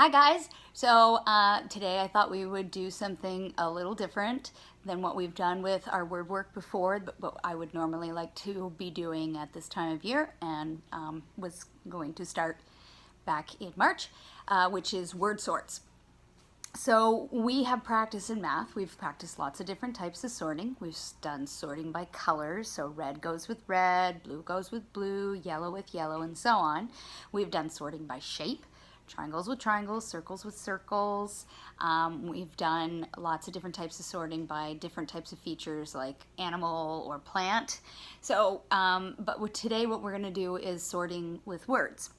Hi guys! So today I thought we would do something a little different than what we've done with our word work before, but I would normally like to be doing at this time of year and was going to start back in March, which is word sorts. So we have practiced in math. We've practiced lots of different types of sorting. We've done sorting by colors. So red goes with red, blue goes with blue, yellow with yellow, and so on. We've done sorting by shape, triangles with triangles, circles with circles. We've done lots of different types of sorting by different types of features like animal or plant. So, but today what we're going to do is sorting with words.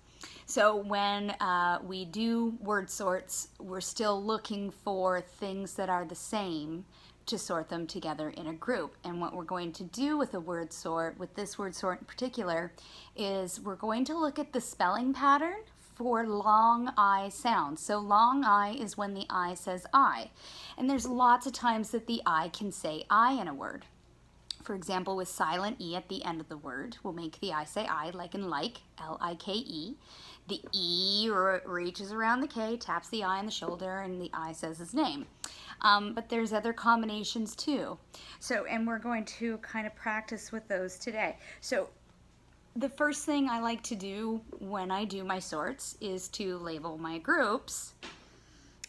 So when we do word sorts, we're still looking for things that are the same to sort them together in a group. And what we're going to do with a word sort, with this word sort in particular, is we're going to look at the spelling pattern for long I sounds. So long I is when the I says I. And there's lots of times that the I can say I in a word. For example, with silent E at the end of the word, we'll make the I say I, like in like, L-I-K-E. The E reaches around the K, taps the I on the shoulder, and the I says his name. But there's other combinations too. So, and we're going to kind of practice with those today. So the first thing I like to do when I do my sorts is to label my groups.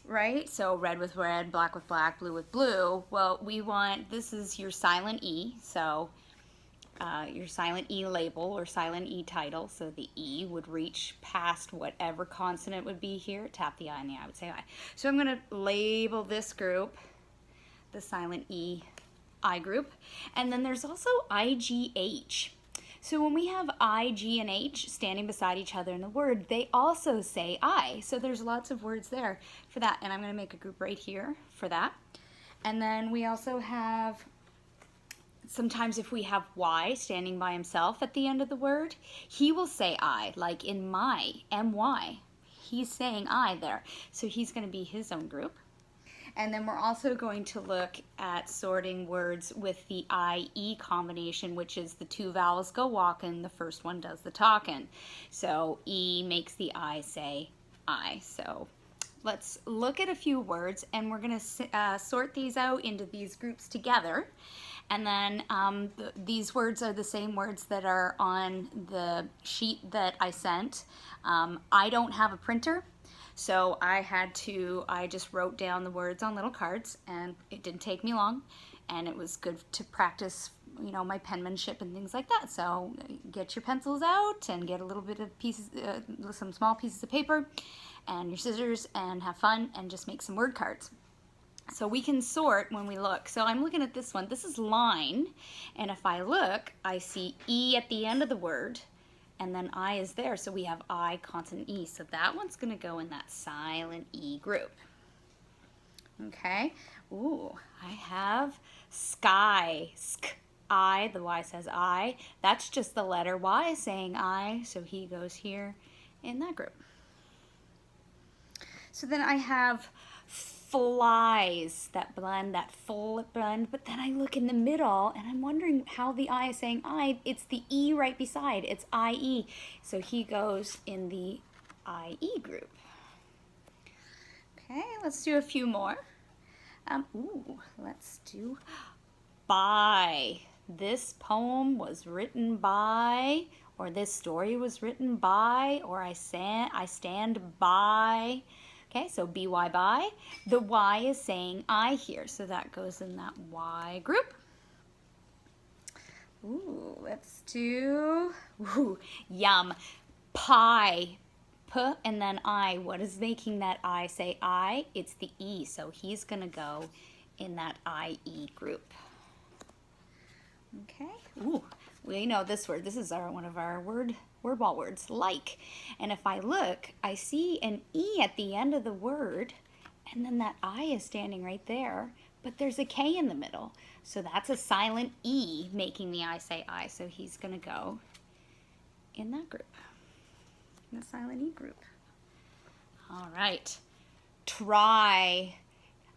Right? So red with red, black with black, blue with blue. Well, we want, this is your silent E, so your silent E label or silent E title. So the E would reach past whatever consonant would be here. Tap the I and the I would say I. So I'm going to label this group the silent E I group. And then there's also IGH. So when we have I, G, and H standing beside each other in the word, they also say I. So there's lots of words there for that. And I'm going to make a group right here for that. And then we also have, sometimes if we have Y standing by himself at the end of the word, he will say I, like in my, M-Y. He's saying I there. So he's going to be his own group. And then we're also going to look at sorting words with the I-E combination, which is the two vowels go walkin', the first one does the talkin'. So E makes the I say I. So let's look at a few words, and we're going to sort these out into these groups together. And then these words are the same words that are on the sheet that I sent. I don't have a printer. So I just wrote down the words on little cards, and it didn't take me long, and it was good to practice, you know, my penmanship and things like that. So get your pencils out and get a little bit of pieces, some small pieces of paper and your scissors, and have fun and just make some word cards. So we can sort when we look. So I'm looking at this one. This is line, and if I look, I see E at the end of the word, and then I is there, so we have I, consonant E. So that one's going to go in that silent E group. Okay. Ooh, I have sky, sk, I, the Y says I. That's just the letter Y saying I, so he goes here in that group. So then I have flies, that blend, that full blend, but then I look in the middle and I'm wondering how the I is saying I. It's the E right beside, it's I-E. So he goes in the I-E group. Okay, let's do a few more. Let's do by. This poem was written by, or this story was written by, or I stand by. Okay, so B-Y by. The Y is saying I here, so that goes in that Y group. Ooh, let's do, yum, pie, P and then I. What is making that I say I? It's the E, so he's going to go in that I-E group. Okay, ooh, we know this word. This is one of our word ball words, like. And if I look, I see an E at the end of the word, and then that I is standing right there, but there's a K in the middle. So that's a silent E making the I say I. So he's going to go in that group, in the silent E group. All right. Try,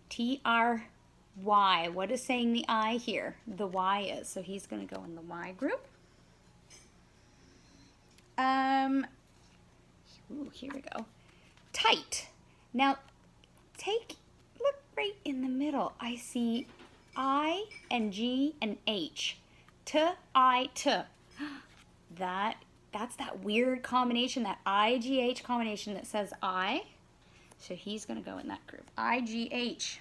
T-R-Y. What is saying the I here? The Y is. So he's going to go in the Y group. Ooh, here we go. Tight. Now, look right in the middle. I see I and G and H. I, T. That's that weird combination, that IGH combination that says I. So he's going to go in that group. IGH.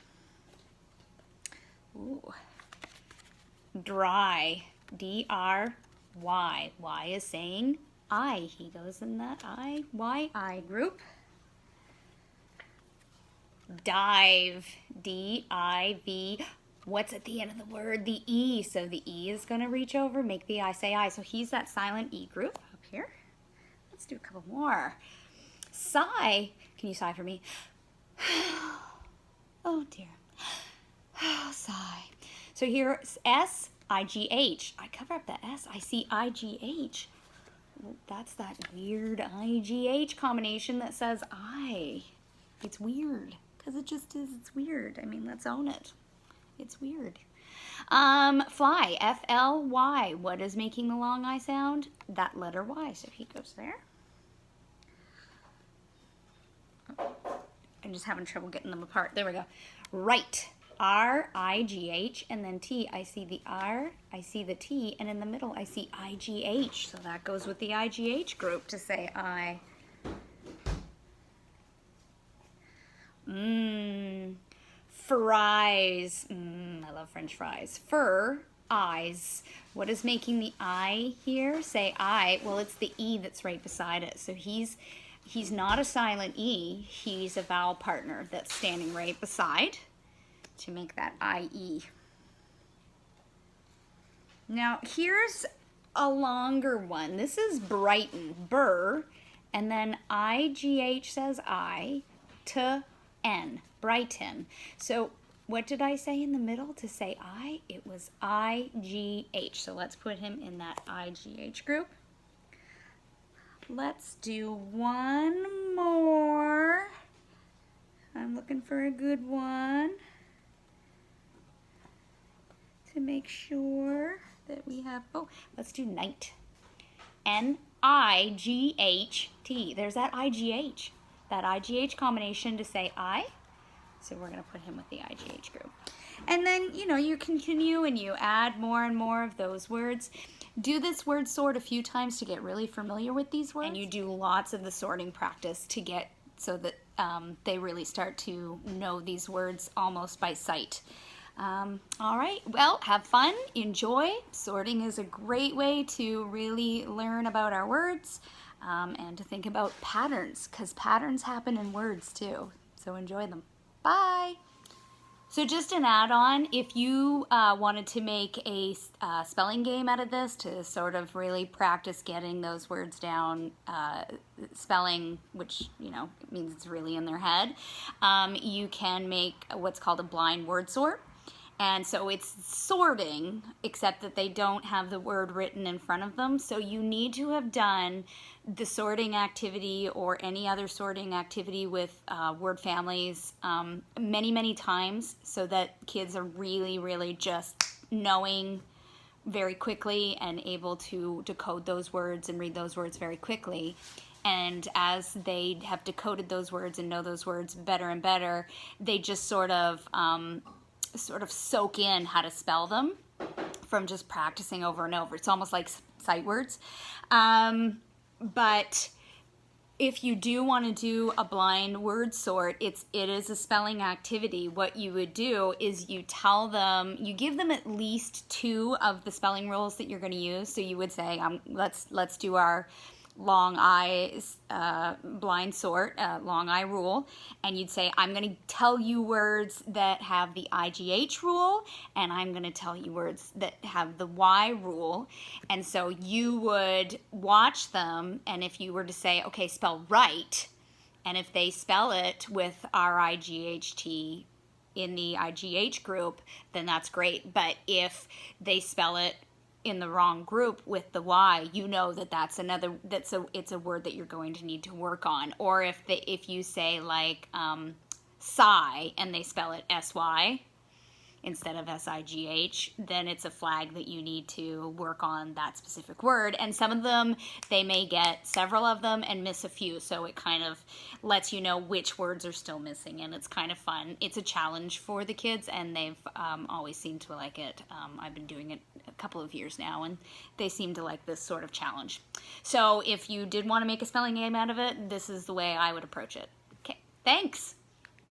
Ooh. Dry. D-R-Y. Y is saying I. He goes in that I group. Dive. D-I-V. What's at the end of the word? The E. So the E is going to reach over, make the I say I. So he's that silent E group up here. Let's do a couple more. Sigh. Can you sigh for me? Oh, dear. Sigh. So here, S, I-G-H. I cover up the S. I see I-G-H. That's that weird I-G-H combination that says I. It's weird. Because it just is. It's weird. I mean, let's own it. It's weird. Fly. F-L-Y. What is making the long I sound? That letter Y. So he goes there. I'm just having trouble getting them apart. There we go. Right. R-I-G-H and then T. I see the R, I see the T, and in the middle I see I-G-H. So that goes with the I-G-H group to say I. Fries. I love French fries. Fur, eyes. What is making the I here? Say I. Well, it's the E that's right beside it. So he's not a silent E. He's a vowel partner that's standing right beside to make that I-E. Now, here's a longer one. This is brighten, burr, and then I-G-H says I, T-N, brighten. So what did I say in the middle to say I? It was I-G-H. So let's put him in that I-G-H group. Let's do one more. I'm looking for a good one to make sure that we have, let's do night. N-I-G-H-T. There's that I-G-H. That I-G-H combination to say I. So we're going to put him with the I-G-H group. And then, you continue and you add more and more of those words. Do this word sort a few times to get really familiar with these words. And you do lots of the sorting practice to get so that they really start to know these words almost by sight. All right, well, have fun, enjoy. Sorting is a great way to really learn about our words and to think about patterns, because patterns happen in words too. So enjoy them. Bye. So just an add-on, if you wanted to make a spelling game out of this to sort of really practice getting those words down, spelling, which, means it's really in their head, you can make what's called a blind word sort. And so it's sorting, except that they don't have the word written in front of them. So you need to have done the sorting activity or any other sorting activity with word families many, many times so that kids are really, really just knowing very quickly and able to decode those words and read those words very quickly. And as they have decoded those words and know those words better and better, they just sort of soak in how to spell them from just practicing over and over. It's almost like sight words. But if you do want to do a blind word sort, it is a spelling activity. What you would do is you give them at least 2 of the spelling rules that you're going to use. So you would say, let's do our long I blind sort, long I rule, and you'd say, I'm going to tell you words that have the IGH rule, and I'm going to tell you words that have the Y rule. And so you would watch them, and if you were to say, okay, spell right, and if they spell it with R-I-G-H-T in the IGH group, then that's great. But if they spell it in the wrong group with the Y, you know that it's a word that you're going to need to work on. Or if you say like sigh and they spell it S-Y, instead of SIGH, then it's a flag that you need to work on that specific word. And some of them, they may get several of them and miss a few, so it kind of lets you know which words are still missing, and it's kind of fun. It's a challenge for the kids, and they've always seemed to like it. I've been doing it a couple of years now, and they seem to like this sort of challenge. So if you did want to make a spelling game out of it, this is the way I would approach it. Okay, thanks!